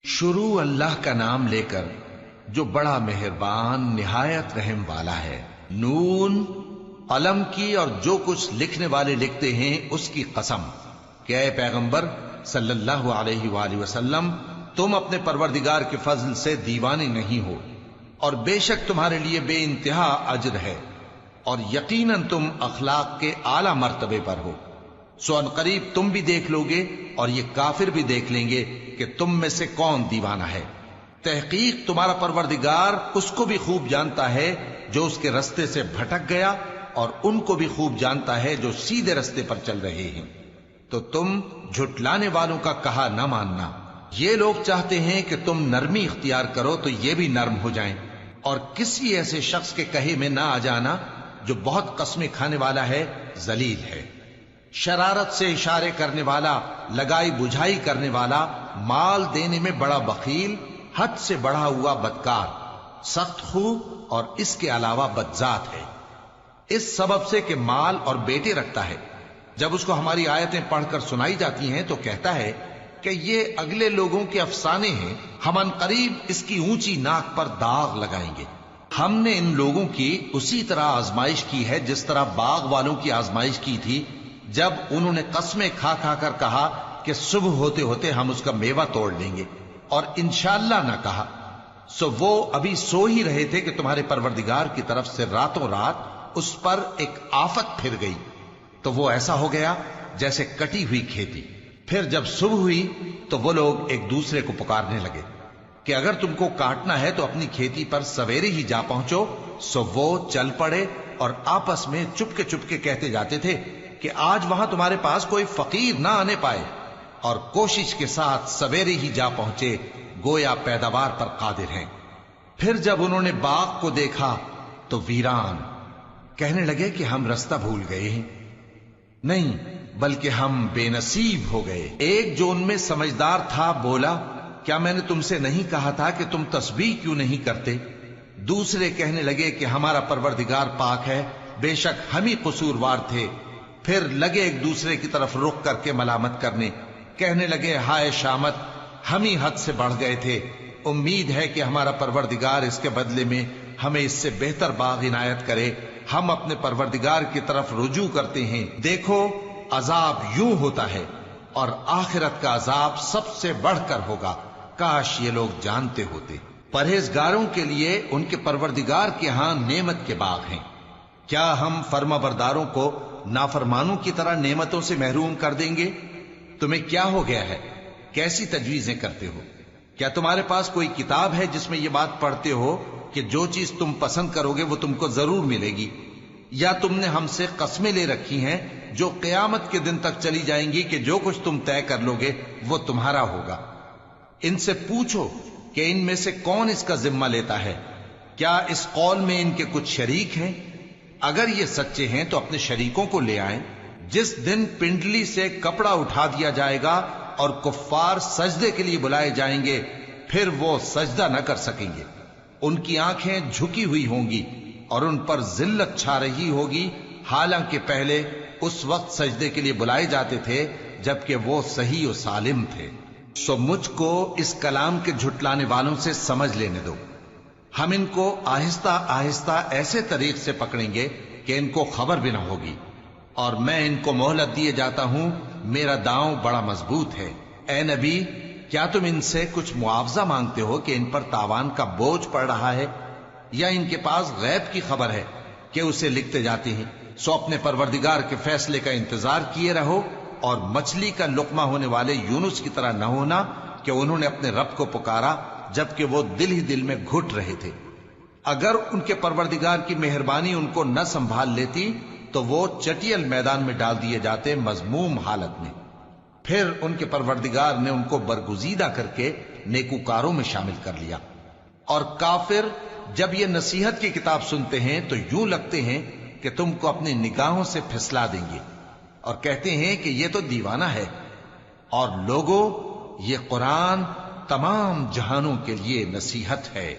शुरू अल्लाह का नाम लेकर जो बड़ा मेहरबान निहायत रहम वाला है। नून, कलम की और जो कुछ लिखने वाले लिखते हैं उसकी कसम कि ऐ पैगंबर सल्लल्लाहु अलैहि वसल्लम, तुम अपने परवरदिगार के फजल से दीवाने नहीं हो और बेशक तुम्हारे लिए बेइंतहा अजर है और यकीनन तुम अखलाक के आला मर्तबे पर हो। सो अनकरीब तुम भी देख लोगे और ये काफिर भी देख लेंगे कि तुम में से कौन दीवाना है। तहकीक तुम्हारा परवरदिगार उसको भी खूब जानता है जो उसके रस्ते से भटक गया और उनको भी खूब जानता है जो सीधे रस्ते पर चल रहे हैं। तो तुम झुटलाने वालों का कहा न मानना। ये लोग चाहते हैं कि तुम नरमी इख्तियार करो तो ये भी नर्म हो जाएं, और किसी ऐसे शख्स के कहे में ना आ जाना जो बहुत कस्में खाने वाला है, जलील है, शरारत से इशारे करने वाला, लगाई बुझाई करने वाला, माल देने में बड़ा बखील, हद से बढ़ा हुआ बदकार, सख्त खू और इसके अलावा बदजात है। इस सबब से कि माल और बेटे रखता है, जब उसको हमारी आयतें पढ़कर सुनाई जाती हैं तो कहता है कि ये अगले लोगों के अफसाने हैं, हम अनकरीब इसकी ऊंची नाक पर दाग लगाएंगे। हमने इन लोगों की उसी तरह आजमाइश की है जिस तरह बाग वालों की आजमाइश की थी, जब उन्होंने कस्में खा खा कर कहा कि सुबह होते होते हम उसका मेवा तोड़ लेंगे और इंशाअल्लाह न कहा। सो वो अभी सो ही रहे थे कि तुम्हारे परवरदिगार की तरफ से रातों रात उस पर एक आफत फिर गई, तो वो ऐसा हो गया जैसे कटी हुई खेती। फिर जब सुबह हुई तो वो लोग एक दूसरे को पुकारने लगे कि अगर तुमको काटना है तो अपनी खेती पर सवेरे ही जा पहुंचो। सो वो चल पड़े और आपस में चुपके चुपके कहते जाते थे कि आज वहां तुम्हारे पास कोई फकीर ना आने पाए, और कोशिश के साथ सवेरे ही जा पहुंचे, गोया पैदावार पर कादिर हैं। फिर जब उन्होंने बाग को देखा तो वीरान, कहने लगे कि हम रास्ता भूल गए हैं। नहीं, बल्कि हम बेनसीब हो गए। एक जो उनमें समझदार था बोला, क्या मैंने तुमसे नहीं कहा था कि तुम तस्बीह क्यों नहीं करते? दूसरे कहने लगे कि हमारा परवरदिगार पाक है, बेशक हम ही कसूरवार थे। फिर लगे एक दूसरे की तरफ रुख करके मलामत करने, कहने लगे हाय शामत, हम ही हद से बढ़ गए थे। उम्मीद है कि हमारा परवरदिगार इसके बदले में हमें इससे बेहतर बाग इनायत करे। हम अपने परवरदिगार की तरफ रुजू करते हैं। देखो अजाब यूं होता है और आखिरत का अजाब सबसे बढ़कर होगा। काश ये लोग जानते होते। परहेजगारों के लिए उनके परवरदिगार के यहां नेमत के बाग हैं। क्या हम फर्माबरदारों को नाफरमानों की तरह नेमतों से महरूम कर देंगे? तुम्हें क्या हो गया है? कैसी तजवीजें करते हो? क्या तुम्हारे पास कोई किताब है जिसमें यह बात पढ़ते हो कि जो चीज तुम पसंद करोगे वो तुमको जरूर मिलेगी? या तुमने हमसे कस्में ले रखी हैं जो क़यामत के दिन तक चली जाएंगी कि जो कुछ तुम तय कर लोगे वो तुम्हारा होगा? इनसे पूछो कि इनमें से कौन इसका जिम्मा लेता है। क्या इस कौल में इनके कुछ शरीक हैं? अगर ये सच्चे हैं तो अपने शरीकों को ले आएं। जिस दिन पिंडली से कपड़ा उठा दिया जाएगा और कुफ्फार सजदे के लिए बुलाए जाएंगे, फिर वो सजदा न कर सकेंगे। उनकी आंखें झुकी हुई होंगी और उन पर जिल्लत छा रही होगी, हालांकि पहले उस वक्त सजदे के लिए बुलाए जाते थे जबकि वो सही और सालिम थे। सो मुझको इस कलाम के झुटलाने वालों से समझ लेने दो। हम इनको आहिस्ता आहिस्ता ऐसे तरीक से पकड़ेंगे कि इनको खबर भी ना होगी, और मैं इनको मोहलत दिए जाता हूं। मेरा दांव बड़ा मजबूत है। ए नबी, क्या तुम इनसे कुछ मुआवजा मांगते हो कि इन पर तावान का बोझ पड़ रहा है, या इनके पास गैब की खबर है कि उसे लिखते जाते हैं? सो अपने परवरदिगार के फैसले का इंतजार किए रहो, और मछली का लुकमा होने वाले यूनुस की तरह न होना कि उन्होंने अपने रब को पुकारा जबकि वो दिल ही दिल में घुट रहे थे। अगर उनके परवरदिगार की मेहरबानी उनको न संभाल लेती तो वो चटियल मैदान में डाल दिए जाते, मजमूम हालत में। फिर उनके परवरदिगार ने उनको बरगुजीदा करके नेकूकारों में शामिल कर लिया। और काफिर जब ये नसीहत की किताब सुनते हैं तो यूं लगते हैं कि तुमको अपनी निगाहों से फिसला देंगे, और कहते हैं कि ये तो दीवाना है। और लोगों, ये कुरान तमाम जहानों के लिए नसीहत है।